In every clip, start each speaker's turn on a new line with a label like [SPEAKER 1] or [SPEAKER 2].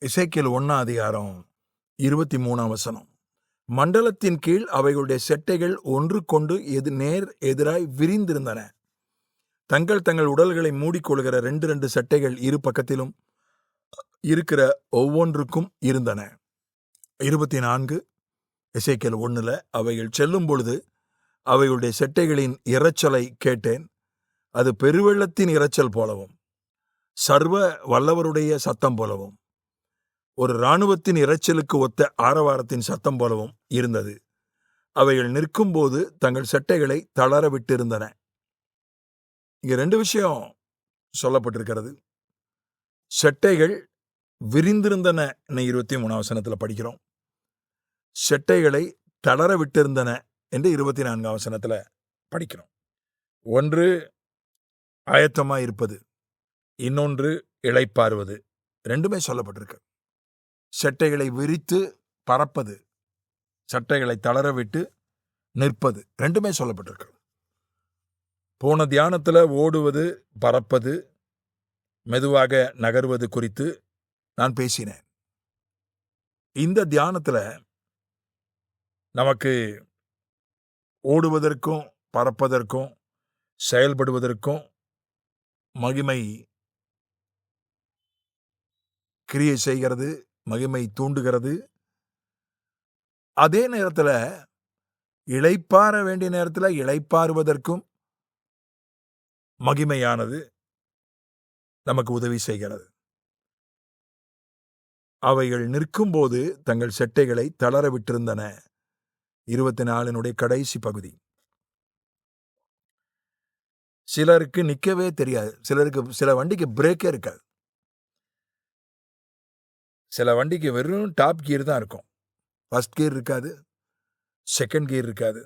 [SPEAKER 1] எசேக்கியேல் 1:23 மண்டலத்தின் கீழ் அவைகளுடைய செட்டைகள் ஒன்றுக்கொண்டு நேர் எதிராய் விரிந்திருந்தன. தங்கள் தங்கள் உடல்களை மூடிக்கொள்கிற 2 செட்டைகள் இரு பக்கத்திலும் இருக்கிற ஒவ்வொன்றுக்கும் இருந்தன. 24 எசேக்கியேல் 1 அவைகள் செல்லும் பொழுது அவைகளுடைய செட்டைகளின் இரைச்சலை கேட்டேன். அது பெருவெள்ளத்தின் இரைச்சல் போலவும் சர்வ வல்லவருடைய சத்தம் போலவும் ஒரு இராணுவத்தின் இரைச்சலுக்கு ஒத்த ஆரவாரத்தின் சத்தம் போலவும் இருந்தது. அவைகள் நிற்கும் போது தங்கள் செட்டைகளை தளர விட்டிருந்தன. இங்க 2 விஷயம் சொல்லப்பட்டிருக்கிறது. செட்டைகள் விரிந்திருந்தன 23 படிக்கிறோம். செட்டைகளை தளர விட்டிருந்தன என்று 24 படிக்கிறோம். ஒன்று ஆயத்தமாய் இருப்பது, இன்னொன்று இளைப்பாறுவது. 2மே சொல்லப்பட்டிருக்கு. செட்டைகளை விரித்து பறப்பது, சட்டைகளை தளர விட்டு நிற்பது, 2மே சொல்லப்பட்டிருக்கு. போன தியானத்துல ஓடுவது, பறப்பது, மெதுவாக நகர்வது குறித்து நான் பேசினேன். இந்த தியானத்துல நமக்கு ஓடுவதற்கும் பறப்பதற்கும் செயல்படுவதற்கும் மகிமை கிரியை செய்கிறது, மகிமை தூண்டுகிறது. அதே நேரத்தில் இளைப்பாற வேண்டிய நேரத்தில் இளைப்பாறுவதற்கும் மகிமையானது நமக்கு உதவி செய்கிறது. அவைகள் நிற்கும் போது தங்கள் செட்டைகளை தளர விட்டிருந்தன. 24 கடைசி பகுதி. சிலருக்கு நிற்கவே தெரியாது. சில வண்டிக்கு பிரேக்கே இருக்காது. சில வண்டிக்கு வெறும் டாப் கியர் தான் இருக்கும். ஃபர்ஸ்ட் கியர் இருக்காது, செகண்ட் கியர் இருக்காது.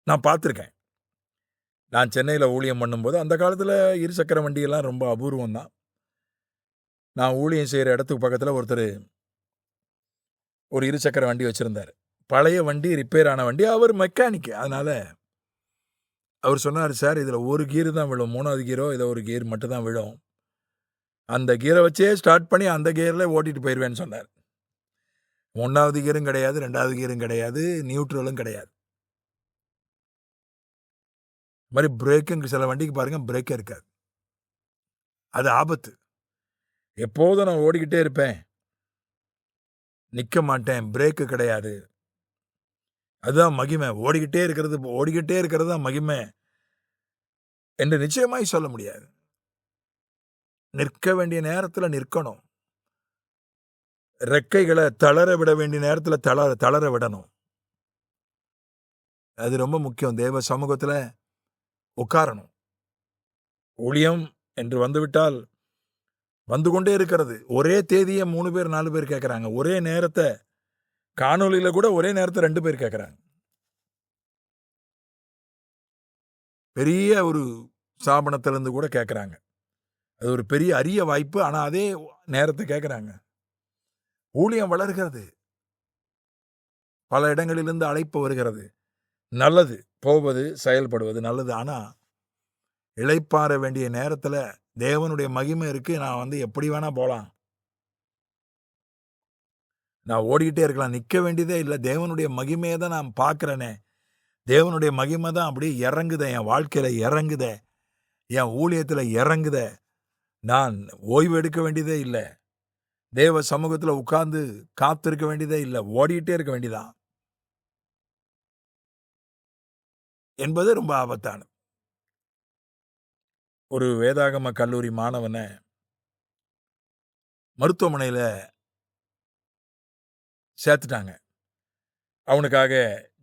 [SPEAKER 1] நான் பார்த்துருக்கேன். நான் சென்னையில் ஊழியம் பண்ணும்போது அந்த காலத்தில் இருசக்கர வண்டியெல்லாம் ரொம்ப அபூர்வம் தான். நான் ஊழியம் செய்கிற இடத்துக்கு பக்கத்தில் ஒருத்தர் ஒரு இருசக்கர வண்டி வச்சுருந்தார். பழைய வண்டி, ரிப்பேர் ஆன வண்டி. அவர் மெக்கானிக்கு. அதனால் அவர் சொன்னார், சார் இதில் ஒரு கியர் தான் விழும், 3வது கியரோ ஏதோ ஒரு கியர் மட்டும் தான் விழும். அந்த கியரை வச்சே ஸ்டார்ட் பண்ணி அந்த கியரில் ஓட்டிட்டு போயிடுவேன்னு சொன்னார். 1வது கியரும் கிடையாது, 2வது கியரும் கிடையாது, நியூட்ரலும் கிடையாது. மாதிரி பிரேக்குங்க சில வண்டிக்கு பாருங்க, பிரேக்கே இருக்காது. அது ஆபத்து. எப்போதும் நான் ஓடிக்கிட்டே இருப்பேன், நிற்க மாட்டேன், பிரேக்கு கிடையாது. அதுதான் மகிமை. ஓடிக்கிட்டே இருக்கிறது தான் மகிமை என்று நிச்சயமாய் சொல்ல முடியாது. நிற்க வேண்டிய நேரத்தில் நிற்கணும். ரெக்கைகளை தளர விட வேண்டிய நேரத்தில் தளர விடணும். அது ரொம்ப முக்கியம். தேவ சமூகத்தில் உட்காரணும். ஊழியம் என்று வந்துவிட்டால் வந்து கொண்டே இருக்கிறது. ஒரே தேதியை 3 பேர் 4 பேர் கேட்குறாங்க. ஒரே நேரத்தை காணொலியில் கூட ஒரே நேரத்தை 2 பேர் கேட்குறாங்க. பெரிய ஒரு ஸ்தாபனத்திலிருந்து கூட கேட்குறாங்க. அது ஒரு பெரிய அரிய வாய்ப்பு. ஆனால் அதே நேரத்தை கேட்குறாங்க. ஊழியம் வளர்கிறது. பல இடங்களிலிருந்து அழைப்பு வருகிறது. நல்லது, போவது, செயல்படுவது நல்லது. ஆனால் இளைப்பாற வேண்டிய நேரத்தில் தேவனுடைய மகிமை இருக்கு. நான் எப்படி வேணா போகலாம், நான் ஓடிக்கிட்டே இருக்கலாம், நிற்க வேண்டியதே இல்லை. தேவனுடைய மகிமையை தான் நான் பார்க்குறேனே. தேவனுடைய மகிமை தான் அப்படியே இறங்குதே, என் வாழ்க்கையில் இறங்குதே, என் ஊழியத்தில் இறங்குதே. நான் ஓய்வு எடுக்க வேண்டியதே இல்லை. தேவ சமூகத்தில் உட்கார்ந்து காத்திருக்க வேண்டியதே இல்லை. ஓடிக்கிட்டே இருக்க வேண்டியதான் என்பது ரொம்ப ஆபத்தானது. ஒரு வேதாகம கல்லூரி மாணவனை மருத்துவமனையில் சேர்த்துட்டாங்க. அவனுக்காக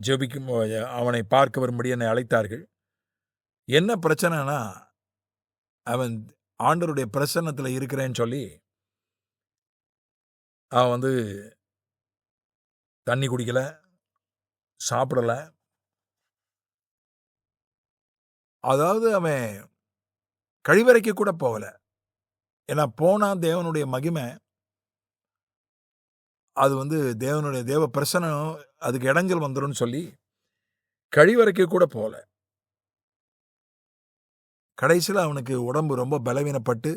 [SPEAKER 1] ஜெபிக்கும், அவனை பார்க்க வரும்படி என்னை அழைத்தார்கள். என்ன பிரச்சனைனா, அவன் ஆண்டவருடைய பிரசன்னத்தில் இருக்கிறேன்னு சொல்லி அவன் தண்ணி குடிக்கல, சாப்பிடல. அதாவது அவன் கழிவறைக்கு கூட போகல. ஏன்னா போனா தேவனுடைய மகிமை, அது தேவனுடைய தேவ பிரசன்னம் அதுக்கு இடைஞ்சல் வந்துடும் சொல்லி கழிவறைக்கு கூட போகல. கடைசியில் அவனுக்கு உடம்பு ரொம்ப பலவீனப்பட்டு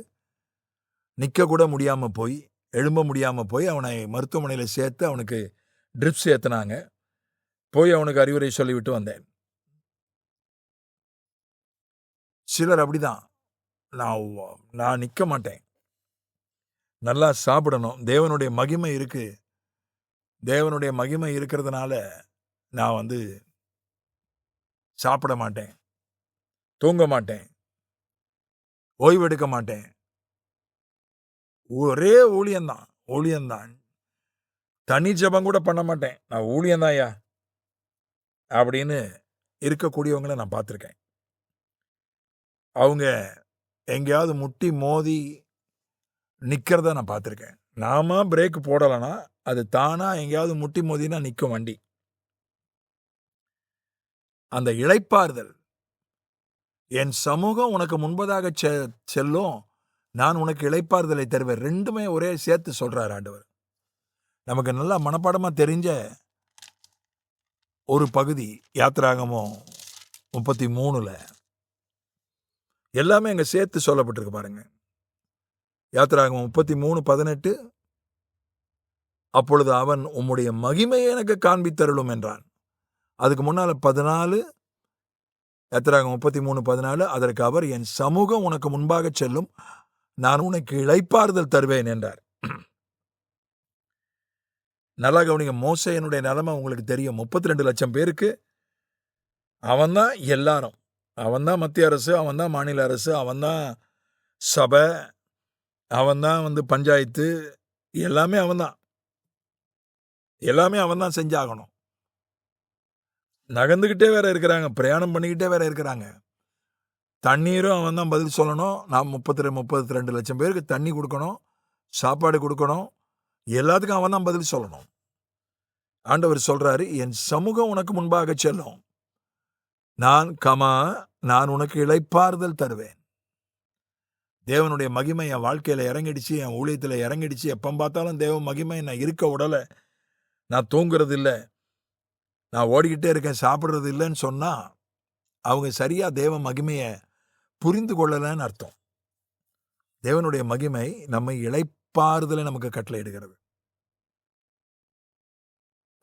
[SPEAKER 1] நிற்க கூட முடியாமல் போய் எழும்ப முடியாமல் போய் அவனை மருத்துவமனையில் சேர்த்து அவனுக்கு ட்ரிப்ஸ் ஏற்றினாங்க. போய் அவனுக்கு அறிவுரை சொல்லிவிட்டு வந்தேன். சிலர் அப்படிதான். நான் நிற்க மாட்டேன், நல்லா சாப்பிடணும், தேவனுடைய மகிமை இருக்கு, தேவனுடைய மகிமை இருக்கிறதுனால நான் சாப்பிட மாட்டேன், தூங்க மாட்டேன், ஓய்வெடுக்க மாட்டேன், ஒரே ஊழியம்தான், தனி ஜபம் கூட பண்ண மாட்டேன், நான் ஊழியம்தான் ஐயா அப்படின்னு இருக்கக்கூடியவங்களை நான் பார்த்துருக்கேன். அவங்க எங்கேயாவது முட்டி மோதி நிற்கிறத நான் பார்த்துருக்கேன். நாம பிரேக் போடலைன்னா அது தானா எங்கேயாவது முட்டி மோதினா நிற்கும் வண்டி. அந்த இளைப்பாறுதல், என் சமூகம் உனக்கு முன்பதாக செல்லும், நான் உனக்கு இளைப்பாறுதலை தருவேன், ரெண்டுமே ஒரே சேர்த்து சொல்றார் ஆண்டவர். நமக்கு நல்லா மனப்பாடமா தெரிஞ்ச ஒரு பகுதி யாத்திராகமம் 33 எல்லாமே அங்க சேர்த்து சொல்லப்பட்டிருக்கு பாருங்க. யாத்திராகமம் 33:18, அப்பொழுது அவன் உம்முடைய மகிமையை எனக்கு காண்பித்தருளும் என்றான். அதுக்கு முன்னால 14, யாத்திராகமம் 33:14, அதற்கு அவர் என் சமூகம் உனக்கு முன்பாக செல்லும், நான் உனக்கு இளைப்பாறுதல் தருவேன் என்றார். நல்லா கவனிங்க, மோசேயனுடைய நிலைமை உங்களுக்கு தெரியும். 32 லட்சம் பேருக்கு அவன்தான் எல்லாரும். அவன்தான் மத்திய அரசு, அவன்தான் மாநில அரசு, அவன்தான் சபை, அவன்தான் பஞ்சாயத்து, எல்லாமே அவன்தான் செஞ்சாகணும். நகர்ந்துக்கிட்டே வேற இருக்கிறாங்க, பிரயாணம் பண்ணிக்கிட்டே வேற இருக்கிறாங்க. தண்ணீரும் அவன் தான் பதில் சொல்லணும். நான் 32 லட்சம் பேருக்கு தண்ணி கொடுக்கணும், சாப்பாடு கொடுக்கணும், எல்லாத்துக்கும் அவன் தான் பதில் சொல்லணும். ஆண்டவர் சொல்றாரு, என் சமூகம் உனக்கு முன்பாக செல்லும், நான் உனக்கு இளைப்பாறுதல் தருவேன். தேவனுடைய மகிமை என் வாழ்க்கையில இறங்கிடுச்சு, என் ஊழியத்தில் இறங்கிடுச்சு. எப்போ பார்த்தாலும் தேவ மகிமை நான் இருக்க உடலை, நான் தூங்குறது இல்லை, நான் ஓடிக்கிட்டே இருக்கேன், சாப்பிட்றது இல்லைன்னு சொன்னா அவங்க சரியா தேவ மகிமையை புரிந்து கொள்ளலைன்னு அர்த்தம். தேவனுடைய மகிமை நம்மை இளைப்பாறுதலை நமக்கு கட்டளையிடுகிறது.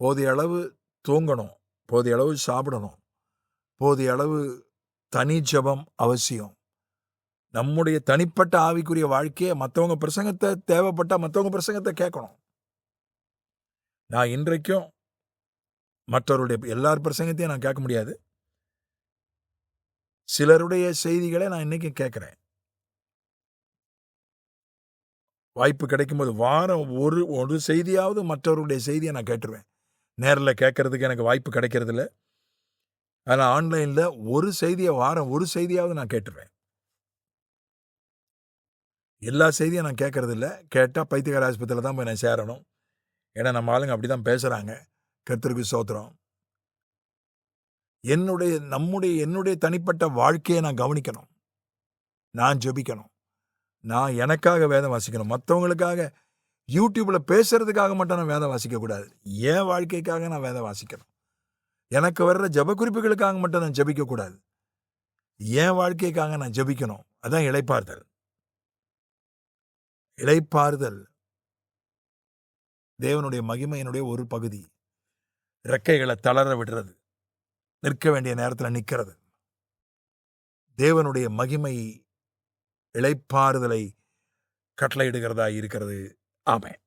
[SPEAKER 1] போதிய அளவு தூங்கணும், போதிய அளவு சாப்பிடணும், போதிய அளவு தனி ஜபம் அவசியம். நம்முடைய தனிப்பட்ட ஆவிக்குரிய வாழ்க்கையை மற்றவங்க பிரசங்கத்தை தேவைப்பட்ட மற்றவங்க பிரசங்கத்தை கேட்கணும். நான் இன்றைக்கும் மற்றவருடைய எல்லார் பிரசங்கத்தையும் நான் கேட்க முடியாது. சிலருடைய செய்திகளை நான் இன்னைக்கு கேட்கிறேன். வாய்ப்பு கிடைக்கும்போது வாரம் ஒரு செய்தியாவது மற்றவருடைய செய்தியை நான் கேட்டுருவேன். நேரில் கேட்கறதுக்கு எனக்கு வாய்ப்பு கிடைக்கிறது இல்லை. ஆனால் ஆன்லைனில் வாரம் ஒரு செய்தியாவது நான் கேட்டுருவேன். எல்லா செய்தியும் நான் கேட்கறது இல்லை. கேட்டால் பைத்தியக்கார ஆஸ்பத்திரியில் தான் போய் நான் சேரணும். ஏன்னா நம்ம ஆளுங்க அப்படி தான் பேசுகிறாங்க. கர்த்தருக்கு ஸ்தோத்திரம். என்னுடைய தனிப்பட்ட வாழ்க்கையை நான் கவனிக்கணும், நான் ஜெபிக்கணும், நான் எனக்காக வேதம் வாசிக்கணும். மற்றவங்களுக்காக யூடியூப்பில் பேசுறதுக்காக மட்டும் நான் வேதம் வாசிக்கக்கூடாது. என் வாழ்க்கைக்காக நான் வேதம் வாசிக்கணும். எனக்கு வர்ற ஜெப குறிப்புகளுக்காக மட்டும் நான் ஜெபிக்கக்கூடாது. என் வாழ்க்கைக்காக நான் ஜெபிக்கணும். அதான் இளைப்பாறுதல். தேவனுடைய மகிமையினுடைய ஒரு பகுதி. ரெக்கைகளை தளர விடுறது, நிற்க வேண்டிய நேரத்தில் நிற்கிறது. தேவனுடைய மகிமை இளைப்பாறுதலை கட்டளையிடுகிறதா இருக்கிறது. ஆமென்.